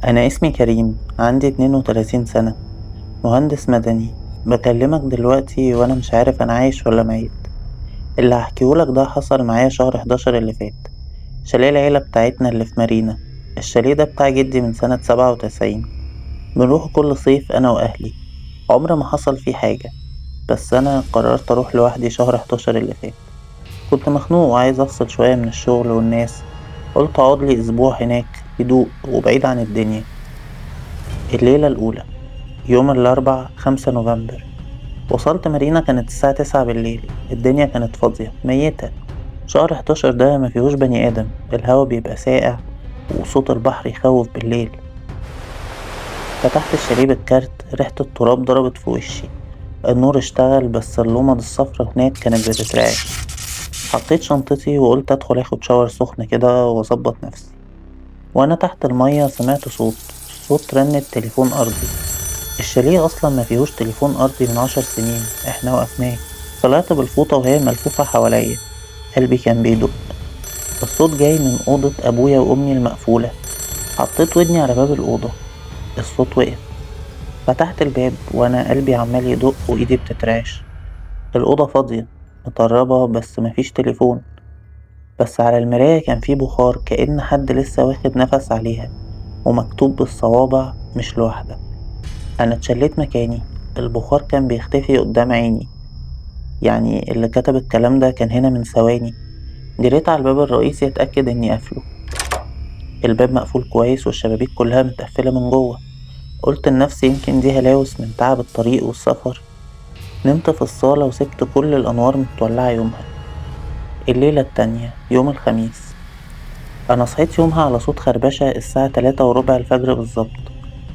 أنا اسمي كريم، عندي 32 سنة، مهندس مدني. بكلمك دلوقتي وأنا مش عارف أنا عايش ولا ميت. اللي هحكيهولك ده حصل معايا شهر 11 اللي فات. شاليه العيلة بتاعتنا اللي في مارينا. الشاليه ده بتاع جدي من سنة 97. بنروح كل صيف أنا وأهلي. عمر ما حصل فيه حاجة، بس أنا قررت أروح لوحدي شهر 11 اللي فات. كنت مخنوق وعايز أفصل شوية من الشغل والناس. قلت أقعدلي أسبوع هناك، هدوء وبعيد عن الدنيا. الليلة الأولى، يوم الأربع 5 نوفمبر. وصلت مارينا كانت الساعة 9 بالليل. الدنيا كانت فاضية ميتة. شهر 11 ده مفيهوش بني آدم، الهوا بيبقى ساقع وصوت البحر يخوف بالليل. فتحت الشاليه بالكارت، ريحة التراب ضربت في وشي. النور اشتغل بس اللمض الصفرا هناك كانت بتترعش. حطيت شنطتي وقلت أدخل أخد شاور سخن كده وأظبط نفسي. وأنا تحت المية سمعت صوت رن التليفون أرضي. الشاليه أصلا مفيهوش تليفون أرضي من 10 سنين احنا وقفناه. طلعت بالفوطة وهي ملفوفة حواليا. قلبي كان بيدق. الصوت جاي من أوضة أبويا وأمي المقفولة. حطيت ودني على باب الأوضة. الصوت وقف. فتحت الباب وأنا قلبي عمال يدق وإيدي بتترعش. الأوضة فاضية، مطربة بس مفيش تليفون. بس على المراية كان في بخار كأن حد لسه واخد نفس عليها، ومكتوب بالصوابع: مش لوحدك. أنا اتشليت مكاني. البخار كان بيختفي قدام عيني. يعني اللي كتب الكلام ده كان هنا من ثواني. جريت على الباب الرئيسي أتأكد إني قافله. الباب مقفول كويس والشبابيك كلها متقفلة من جوه. قلت لنفسي يمكن دي هلاوس من تعب الطريق والسفر. نمت في الصالة وسبت كل الأنوار متولعة يومها. الليلة التانية، يوم الخميس. أنا صحيت يومها على صوت خربشة الساعة 3:15 الفجر بالظبط.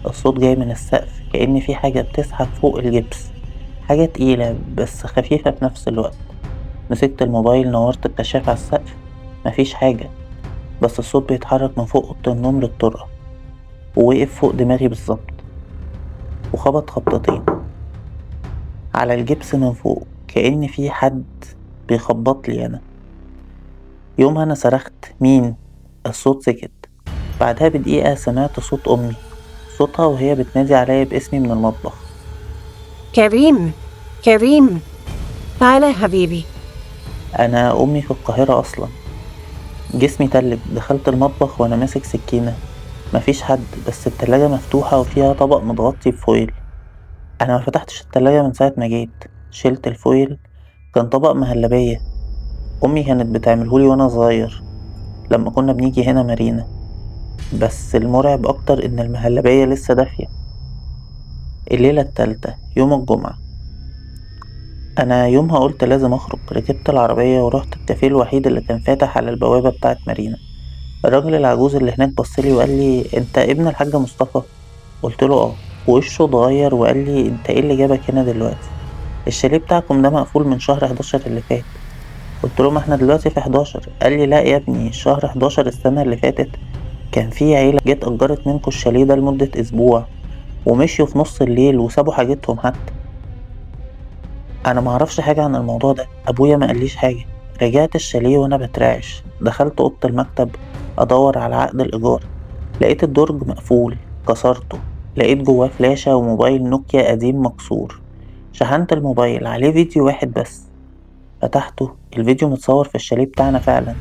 الصوت جاي من السقف كأن في حاجة بتسحب فوق الجبس. حاجة تقيلة بس خفيفة في نفس الوقت. مسكت الموبايل، نورت الكشاف على السقف. مفيش حاجة، بس الصوت بيتحرك من فوق أوضة النوم للطرقة، ووقف فوق دماغي بالظبط، وخبط خبطتين على الجبس من فوق كأن في حد بيخبط لي أنا. يومها أنا صرخت: مين؟ الصوت سكت. بعدها بدقيقة سمعت صوت أمي، صوتها وهي بتنادي عليا باسمي من المطبخ. كريم، كريم، تعال يا حبيبي. أنا أمي في القاهرة أصلا. جسمي تلج. دخلت المطبخ وأنا ماسك سكينة. مفيش حد، بس التلاجة مفتوحة وفيها طبق متغطي بفويل. أنا ما فتحتش التلاجة من ساعة ما جيت. شلت الفويل. كان طبق مهلبية. أمي كانت بتعملهولي وأنا صغير لما كنا بنيجي هنا مارينا. بس المرعب أكتر إن المهلبية لسه دافية. الليلة التالتة، يوم الجمعة. أنا يومها قلت لازم أخرج. ركبت العربية ورحت الكافيه الوحيد اللي كان فاتح على البوابة بتاعت مارينا. الراجل العجوز اللي هناك بصلي وقال لي: أنت ابن الحاج مصطفى؟ قلت له آه. وشه اتغير وقال لي: أنت إيه اللي جابك هنا دلوقتي؟ الشاليه بتاعكم ده مقفول من شهر 11 اللي فات. قلت له: ما احنا دلوقتي في 11. قال لي: لا يا ابني، شهر 11 السنة اللي فاتت كان في عيلة جت أجرت منكم الشاليه ده لمدة أسبوع، ومشيوا في نص الليل وسابوا حاجتهم حتى. أنا معرفش حاجة عن الموضوع ده، أبويا ما قاليش حاجة. رجعت الشاليه وأنا بترعش. دخلت أوضة المكتب أدور على عقد الإيجار. لقيت الدرج مقفول. كسرته. لقيت جواه فلاشة وموبايل نوكيا قديم مكسور. شحنت الموبايل عليه فيديو واحد بس. فتحته. الفيديو متصور في الشاليه بتاعنا فعلا.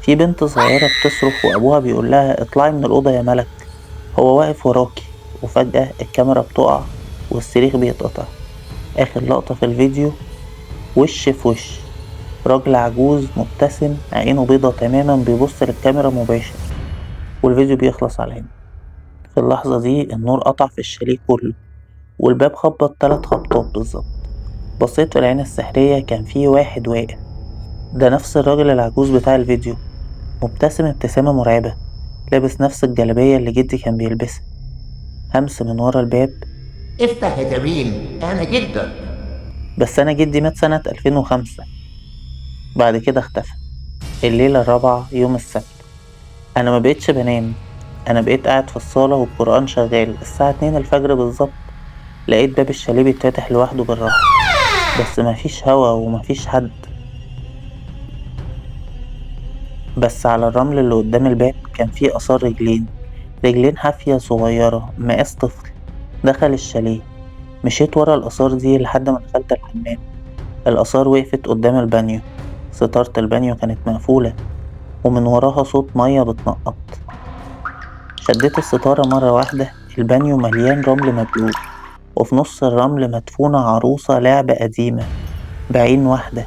في بنت صغيرة بتصرخ وأبوها بيقول لها: اطلعي من الأوضة يا ملك، هو واقف وراكي. وفجأة الكاميرا بتقع والصريخ بيتقطع. آخر لقطة في الفيديو، وش في وش، راجل عجوز مبتسم عينه بيضة تماما بيبص للكاميرا مباشر. والفيديو بيخلص على هنا. في اللحظة دي النور قطع في الشاليه كله، والباب خبط 3 خبطات بالظبط. بصيت في العين السحرية، كان في واحد واقف. ده نفس الراجل العجوز بتاع الفيديو، مبتسم ابتسامة مرعبة، لابس نفس الجلابية اللي جدي كان بيلبسها. همس من ورا الباب: افتح يا جميل، انا جدك. بس أنا جدي مات سنة 2005. بعد كده اختفى. الليلة الرابعة، يوم السبت. أنا ما بقيتش بنام. أنا بقيت قاعد في الصالة والقرآن شغال الساعة 2 الفجر بالظبط. لقيت باب الشاليه بيتفتح لوحده بالراحة، بس مفيش هوا ومفيش حد. بس على الرمل اللي قدام الباب كان فيه آثار رجلين، رجلين حافية صغيرة مقاس طفل. دخل الشاليه، مشيت ورا الآثار دي لحد ما دخلت الحمام. الآثار وقفت قدام البانيو، ستارة البانيو كانت مقفولة ومن وراها صوت مية بتنقط. شديت الستارة مرة واحدة، البانيو مليان رمل مبلول، وفي نص الرمل مدفونة عروسة لعبة قديمة بعين واحدة.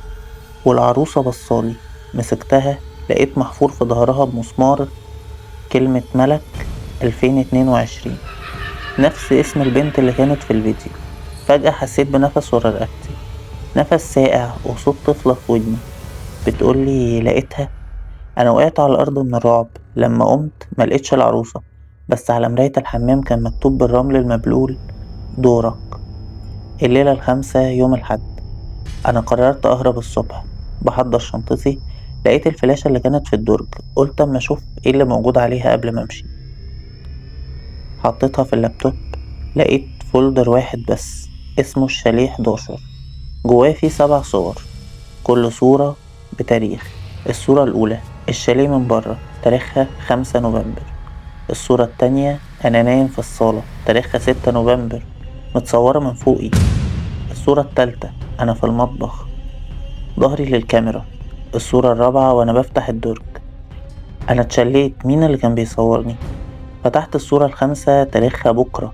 والعروسة بصالي، مسكتها لقيت محفور في ظهرها بمسمار كلمة ملك 2022، نفس اسم البنت اللي كانت في الفيديو. فجأة حسيت بنفس ورا رقبتي، نفس ساقع وصوت طفلة في ودني بتقولي لقيتها. أنا وقعت على الأرض من الرعب. لما قمت ملقتش العروسة، بس على مراية الحمام كان مكتوب بالرمل المبلول: دورك. الليلة الخامسة يوم الحد. أنا قررت أهرب الصبح، بحضر شنطتي لقيت الفلاشة اللي كانت في الدرج، قلت أما أشوف إيه اللي موجود عليها قبل ما أمشي. حطيتها في اللابتوب، لقيت فولدر واحد بس اسمه الشاليه 11، جواه فيه 7 صور، كل صورة بتاريخ. الصورة الأولى الشاليه من بره، تاريخها 5 نوفمبر. الصورة التانية أنا نايم في الصالة، تاريخها 6 نوفمبر، متصورة من فوقي. الصورة التالتة أنا في المطبخ، ظهري للكاميرا. الصورة الرابعة وأنا بفتح الدرج. أنا اتشليت، مين اللي كان بيصورني؟ فتحت الصورة الخامسة، تاريخها بكرة.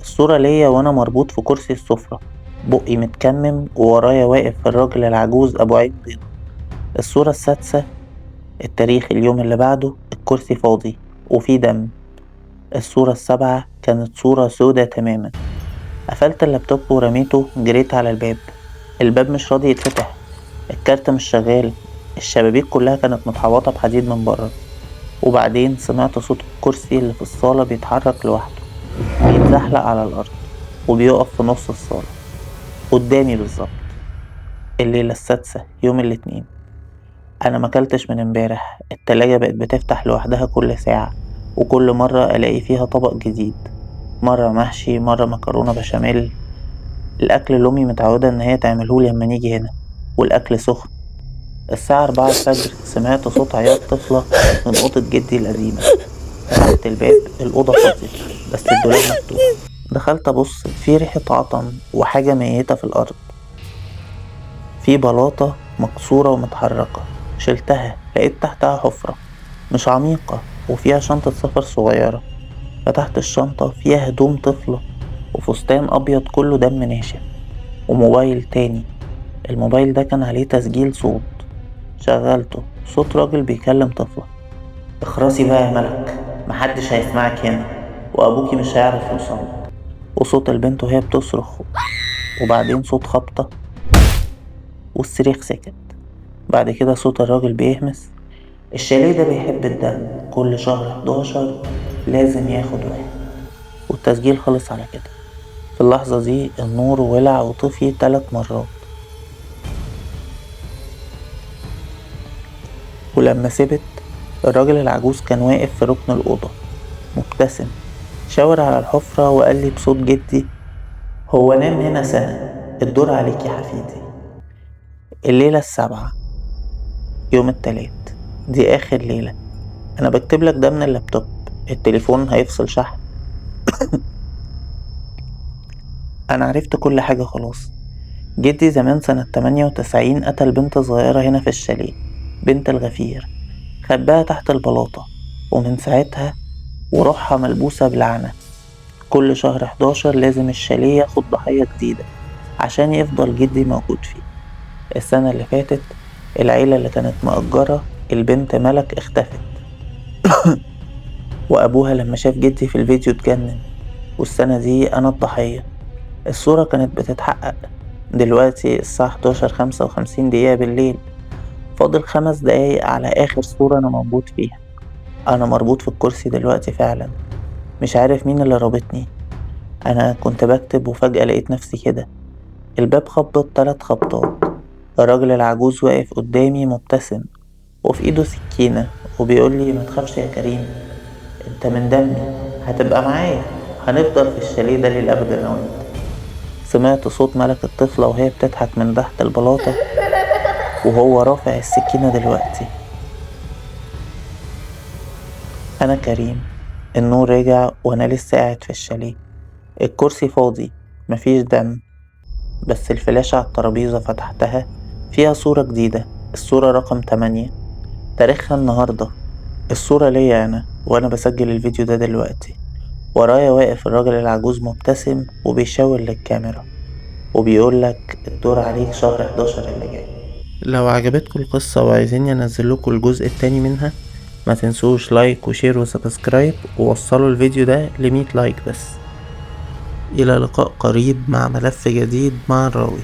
الصورة ليا وأنا مربوط في كرسي السفرة، بقي متكمم وورايا واقف الراجل العجوز أبو عين بيضة. الصورة السادسة التاريخ اليوم اللي بعده، الكرسي فاضي وفيه دم. الصورة السابعة كانت صورة سودة تماما. قفلت اللابتوب ورميته، جريت على الباب. الباب مش راضي يتفتح، الكارت مش شغال، الشبابيك كلها كانت متحوطة بحديد من بره. وبعدين سمعت صوت الكرسي اللي في الصالة بيتحرك لوحده، بيتزحلق على الأرض وبيقف في نص الصالة قدامي بالظبط. الليلة السادسة يوم الاثنين. أنا مكلتش من امبارح، التلاجة بقت بتفتح لوحدها كل ساعة، وكل مرة ألاقي فيها طبق جديد، مرة محشي، مرة مكرونة بشاميل. الأكل اللي أمي متعودة إن هي تعملهولي لما نيجي هنا، والأكل سخن. الساعة 4 الفجر سمعت صوت عياط طفلة من أوضة جدي القديمة. فتحت الباب، الأوضة فاضية بس الدولاب مفتوح. دخلت أبص، في ريحة عطن وحاجة ميتة في الأرض، في بلاطة مكسورة ومتحركة. شلتها، لقيت تحتها حفرة مش عميقة وفيها شنطة سفر صغيرة. فتحت الشنطة، فيها هدوم طفلة وفستان أبيض كله دم ناشف، وموبايل تاني. الموبايل ده كان عليه تسجيل صوت، شغلته، صوت راجل بيكلم طفلة: اخرسي بقى يا ملك، محدش هيسمعك هنا، وأبوكي مش هيعرف يوصلك. وصوت البنت وهي بتصرخ، وبعدين صوت خبطة والصريخ سكت. بعد كده صوت الراجل بيهمس: الشاليه ده بيحب الدم، كل شهر 11 لازم ياخد واحد. والتسجيل خلص على كده. في اللحظة دي النور ولع وطفي 3 مرات. ولما سبت، الراجل العجوز كان واقف في ركن الأوضة مبتسم، شاور على الحفرة وقال لي بصوت جدي: هو نام هنا سنة، الدور عليك يا حفيدي. الليلة السابعة يوم التلات، دي آخر ليلة. أنا بكتب لك ده من اللابتوب، التليفون هيفصل شحن. أنا عرفت كل حاجة خلاص. جدي زمان سنة 98 قتل بنت صغيرة هنا في الشاليه، بنت الغفير، خباها تحت البلاطة، ومن ساعتها وروحها ملبوسة بلعنة. كل شهر 11 لازم الشاليه ياخد ضحية جديدة عشان يفضل جدي موجود فيه. السنة اللي فاتت العيلة اللي كانت مأجرة البنت ملك اختفت، وأبوها لما شاف جدي في الفيديو اتجنن. والسنة دي أنا الضحية. الصورة كانت بتتحقق. دلوقتي الساعة 11:55 بالليل، فاضل 5 دقايق على آخر صورة أنا موجود فيها. أنا مربوط في الكرسي دلوقتي فعلا، مش عارف مين اللي رابطني. أنا كنت بكتب وفجأة لقيت نفسي كده. الباب خبط 3 خبطات، الراجل العجوز واقف قدامي مبتسم وفي ايده سكينة وبيقولي: ما تخافش يا كريم، انت من دمي، هتبقى معايا، هنفضل في الشاليه ده للأبد انا وانت. سمعت صوت ملك الطفلة وهي بتضحك من تحت البلاطة، وهو رافع السكينة دلوقتي. أنا كريم، النور رجع وأنا لسه قاعد في الشاليه. الكرسي فاضي، مفيش دم، بس الفلاشة على الترابيزة فتحتها فيها صورة جديدة، الصورة رقم 8، تاريخها النهاردة. الصورة ليا أنا وأنا بسجل الفيديو ده دلوقتي. ورايا واقف الراجل العجوز مبتسم وبيشاور للكاميرا وبيقولك الدور عليك شهر 11 اللي جاي. لو عجبتكم القصة وعايزين ينزلكوا الجزء التاني منها، ما تنسوش لايك وشير وسبسكرايب ووصلوا الفيديو ده ل100 لايك بس. إلى لقاء قريب مع ملف جديد مع الراوي.